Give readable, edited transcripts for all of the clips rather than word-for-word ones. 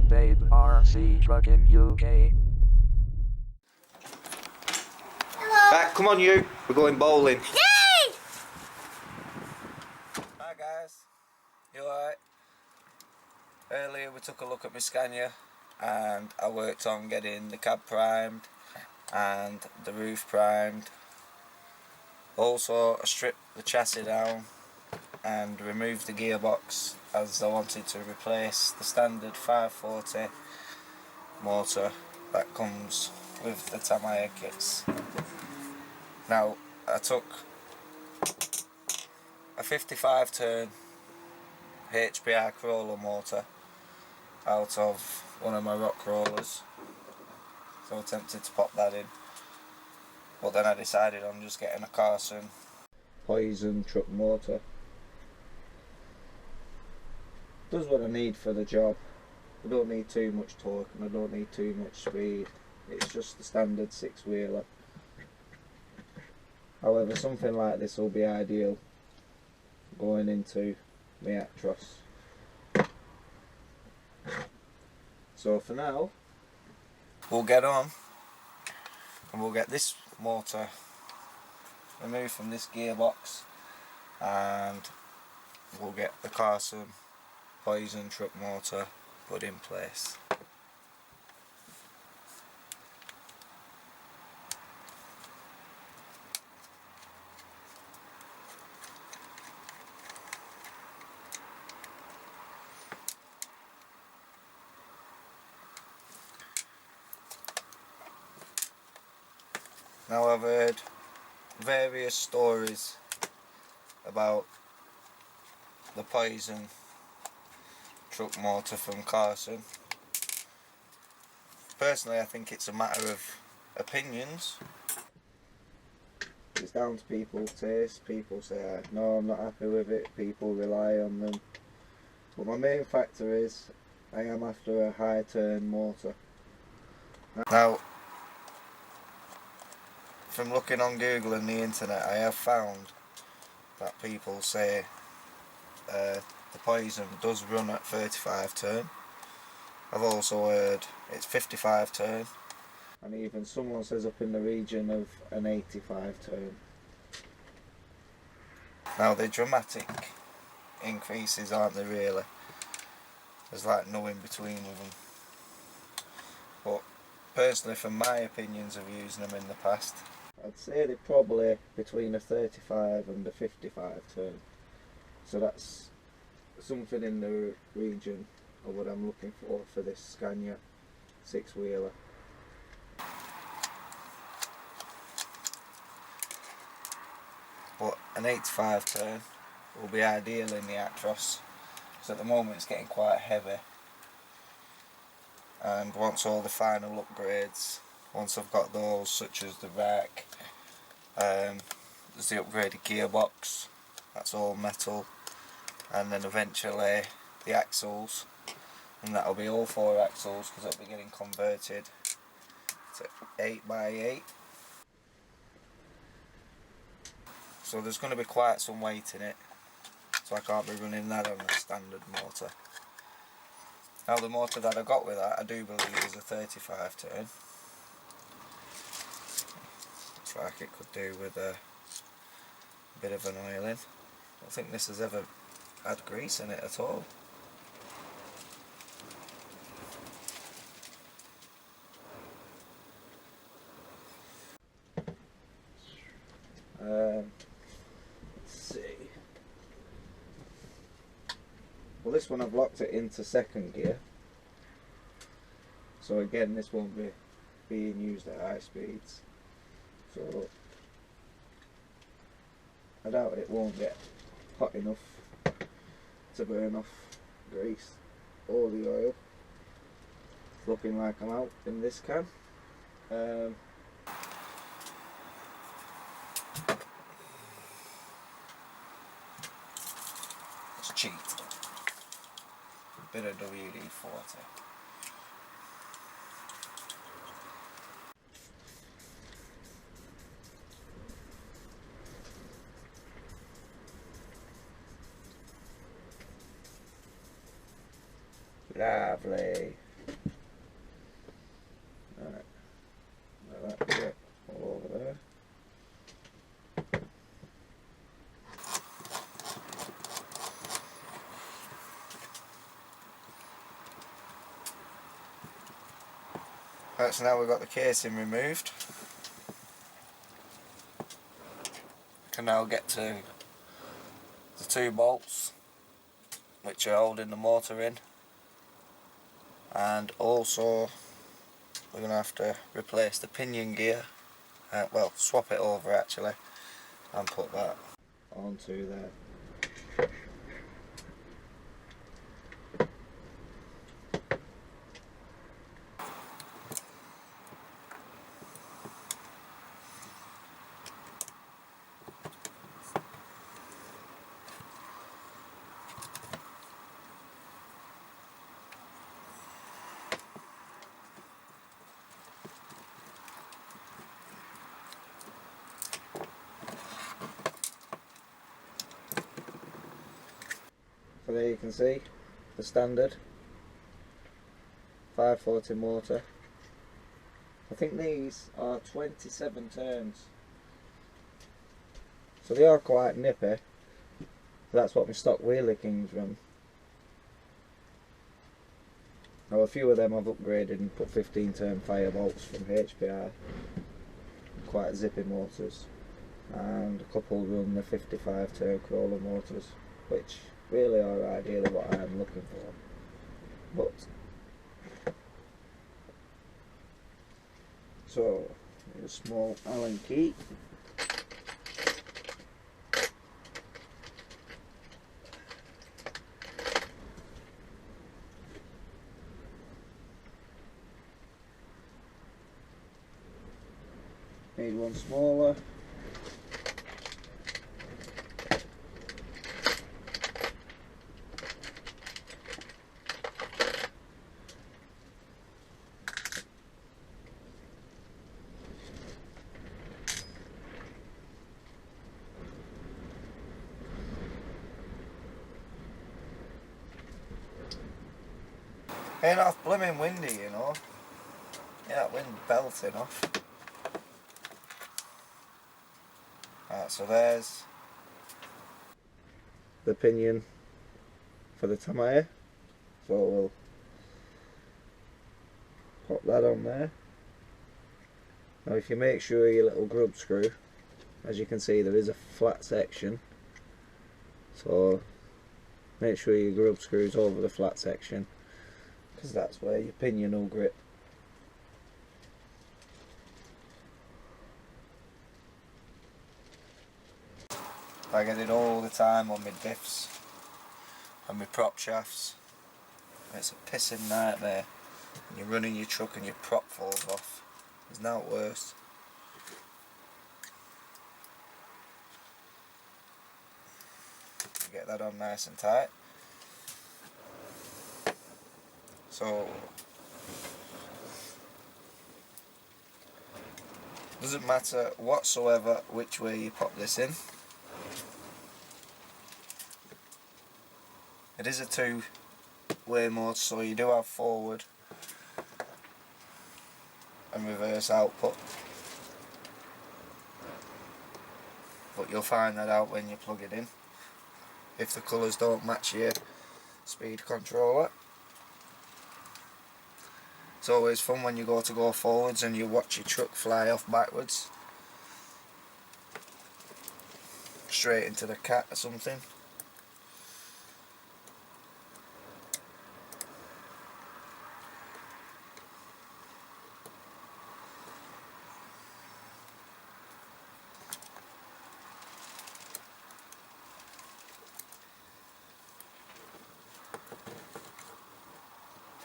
Babe, RC TRUCKIN UK. Right, come on you, we're going bowling. Yay! Hi guys, you alright? Earlier we took a look at my Scania and I worked on getting the cab primed and the roof primed. Also I stripped the chassis down and removed the gearbox as I wanted to replace the standard 540 motor that comes with the Tamiya kits. Now I took a 55 turn HPR crawler motor out of one of my rock rollers, so I attempted to pop that in, but then I decided on just getting a Carson Poison truck motor. Does what I need for the job. I don't need too much torque and I don't need too much speed. It's just the standard 6-wheeler. However, something like this will be ideal going into my Actros. So for now, we'll get on and we'll get this motor removed from this gearbox and we'll get the Carson Poison truck motor put in place. Now I've heard various stories about the Poison truck motor from Carson. Personally, I think it's a matter of opinions. It's down to people's taste. People say, no, I'm not happy with it. People rely on them. But my main factor is I am after a high turn motor. Now, from looking on Google and the internet, I have found that people say the Poison does run at 35 turn. I've also heard it's 55 turn, and even someone says up in the region of an 85 turn. Now they're dramatic increases, aren't they really? There's like no in between with them. But personally, from my opinions of using them in the past, I'd say they're probably between a 35 and a 55 turn. So that's something in the region of what I'm looking for this Scania 6-wheeler. But an 85 turn will be ideal in the Actros, because at the moment it's getting quite heavy, and once all the final upgrades, once I've got those, such as the rack, there's the upgraded gearbox, that's all metal, and then eventually the axles, and that'll be all 4 axles because it'll be getting converted to 8x8. So there's going to be quite some weight in it, so I can't be running that on a standard motor. Now the motor that I got with that, I do believe is a 35 turn. Looks like it could do with a bit of an oiling. I don't think this has ever had grease in it at all. Let's see. Well, this one I've locked it into 2nd gear, so again this won't be being used at high speeds, so I doubt it won't get hot enough to burn off grease or the oil. It's looking like I'm out in this can. Let's cheat. A bit of WD-40. Lovely. Right, let that get all over there. Right, so now we've got the casing removed. Can now get to the 2 bolts which are holding the motor in, and also we're going to have to replace the pinion gear, well, swap it over actually, and put that onto there. So there you can see the standard 540 motor. I think these are 27 turns, so they are quite nippy. That's what my stock Wheelie Kings run. Now a few of them I've upgraded and put 15 turn firebolts from HPI, quite zippy motors, and a couple run the 55 turn crawler motors, which really are ideally what I'm looking for. But so a small Allen key. Need one smaller. Ain't off blooming windy, you know. Yeah, that wind belting off. Right, so there's the pinion for the Tamiya. So we'll pop that on there. Now if you make sure your little grub screw, as you can see there is a flat section, so make sure your grub screws over the flat section, because that's where your pinion will grip. I get it all the time on my diffs and my prop shafts. It's a pissing nightmare. And you're running your truck and your prop falls off. It's now worse. Get that on nice and tight. So doesn't matter whatsoever which way you pop this in. It is a 2-way motor, so you do have forward and reverse output, but you'll find that out when you plug it in, if the colours don't match your speed controller. It's always fun when you go forwards and you watch your truck fly off backwards straight into the cat or something.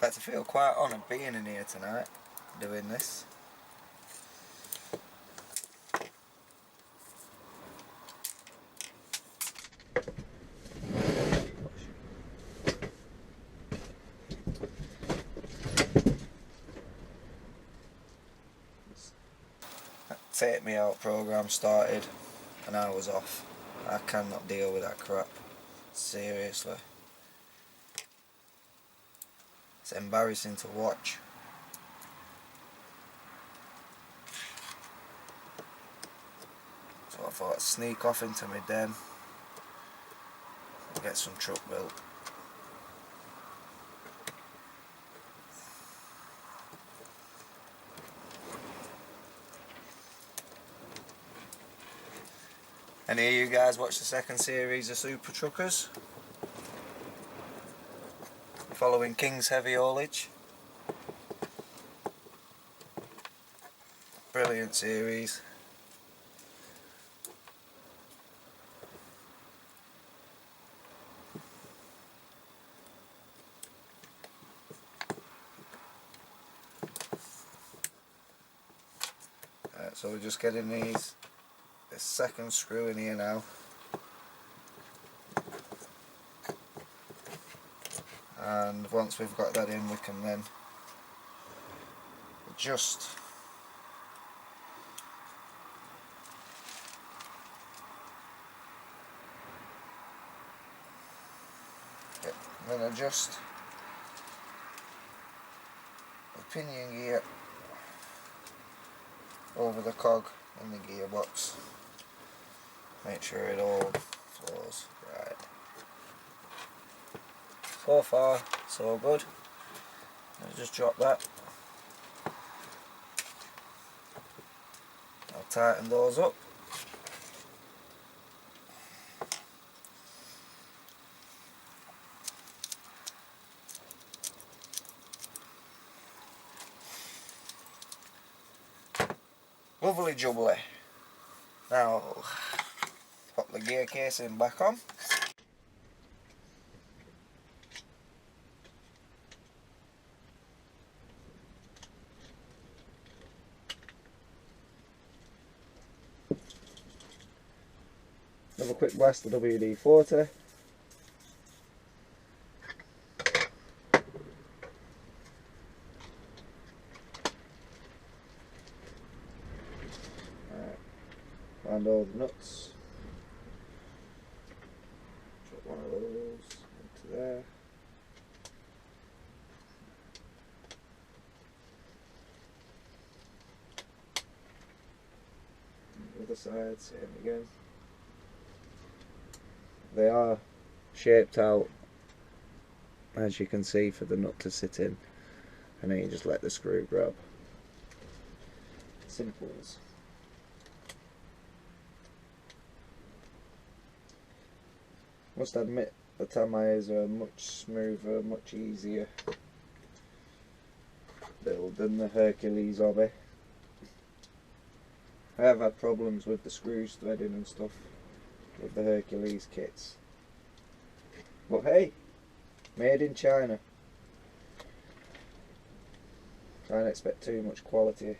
In fact, I feel quite honoured being in here tonight, doing this. That Take Me Out program started and I was off. I cannot deal with that crap. Seriously. It's embarrassing to watch. So I thought I'd sneak off into my den and get some truck built. Any of you guys watch the second series of Super Truckers? Following King's Heavy Haulage. Brilliant series. So we're just getting this second screw in here now. And once we've got that in, we can then adjust the pinion gear over the cog in the gearbox. Make sure it all flows right. So far, so good. I'll just drop that. I'll tighten those up. Lovely jubbly. Now I'll pop the gear casing back on. Have a quick blast of WD-40. Find all the nuts. Drop one of those into there. Other side, same again. They are shaped out, as you can see, for the nut to sit in, and then you just let the screw grab. Simples. Must admit, the Tamiyas are much smoother, much easier build than the Hercules hobby. I have had problems with the screws threading and stuff with the Hercules kits, but hey, made in China. Can't expect too much quality.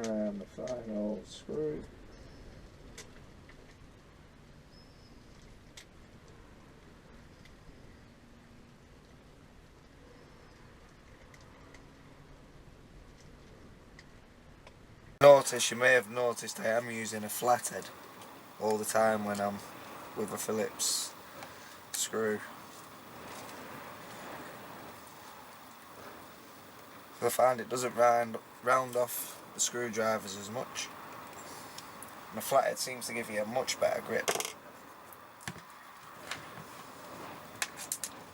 And the final screw. You may have noticed I am using a flathead all the time when I'm with a Phillips screw. I find it doesn't round off the screwdrivers as much. And the flathead seems to give you a much better grip.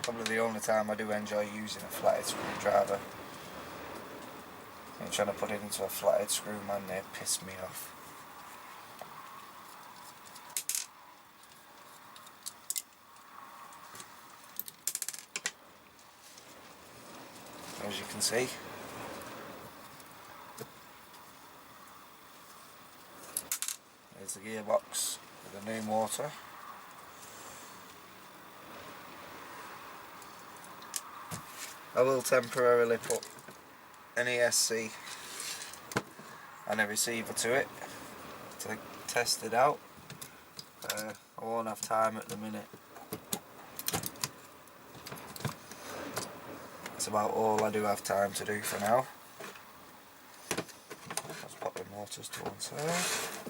Probably the only time I do enjoy using a flathead screwdriver. I'm trying to put it into a flathead screw, man, they piss me off. As you can see, there's the gearbox with the new motor. I will temporarily put an ESC and a receiver to it to test it out. I won't have time at the minute. That's about all I do have time to do for now. Let's pop the motors to one side.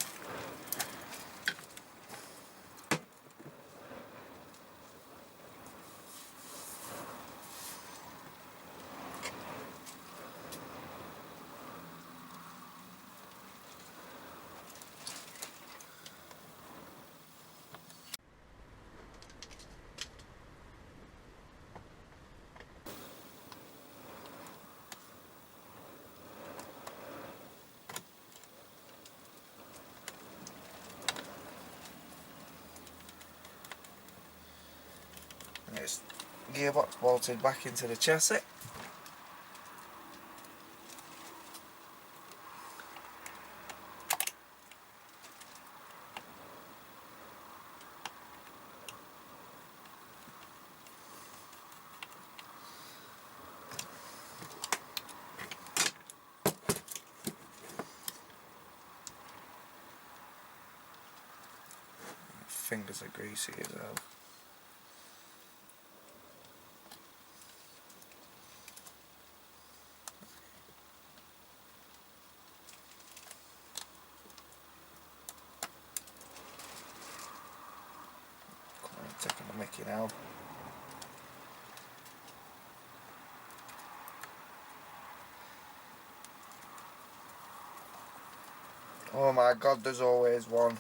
It's gearbox bolted back into the chassis. Fingers are greasy as well. Taking the mickey now. Oh my god, there's always one.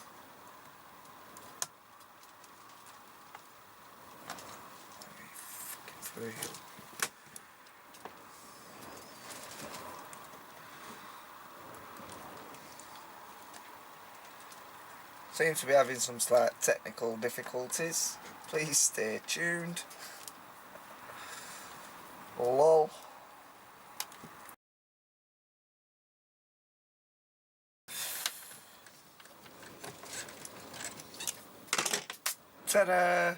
Fucking free. Seems to be having some slight technical difficulties. Please stay tuned. Lol. Ta-da!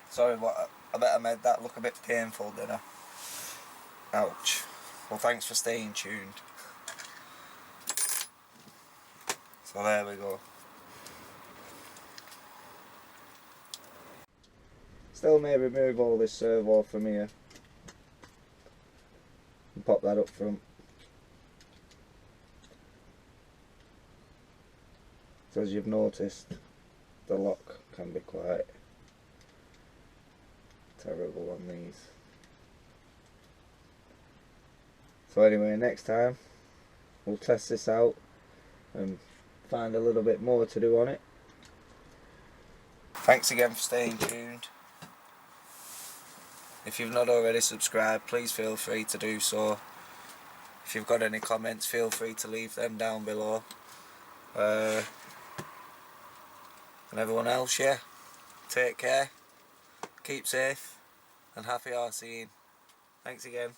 Sorry, I bet I made that look a bit painful, didn't I? Ouch. Well, thanks for staying tuned. So there we go. Still may remove all this servo from here and pop that up front. So as you've noticed, the lock can be quite terrible on these. So anyway, next time we'll test this out and find a little bit more to do on it. Thanks again for staying tuned. If you've not already subscribed, please feel free to do so. If you've got any comments, feel free to leave them down below. And everyone else, yeah, take care, keep safe, and happy RCing. Thanks again.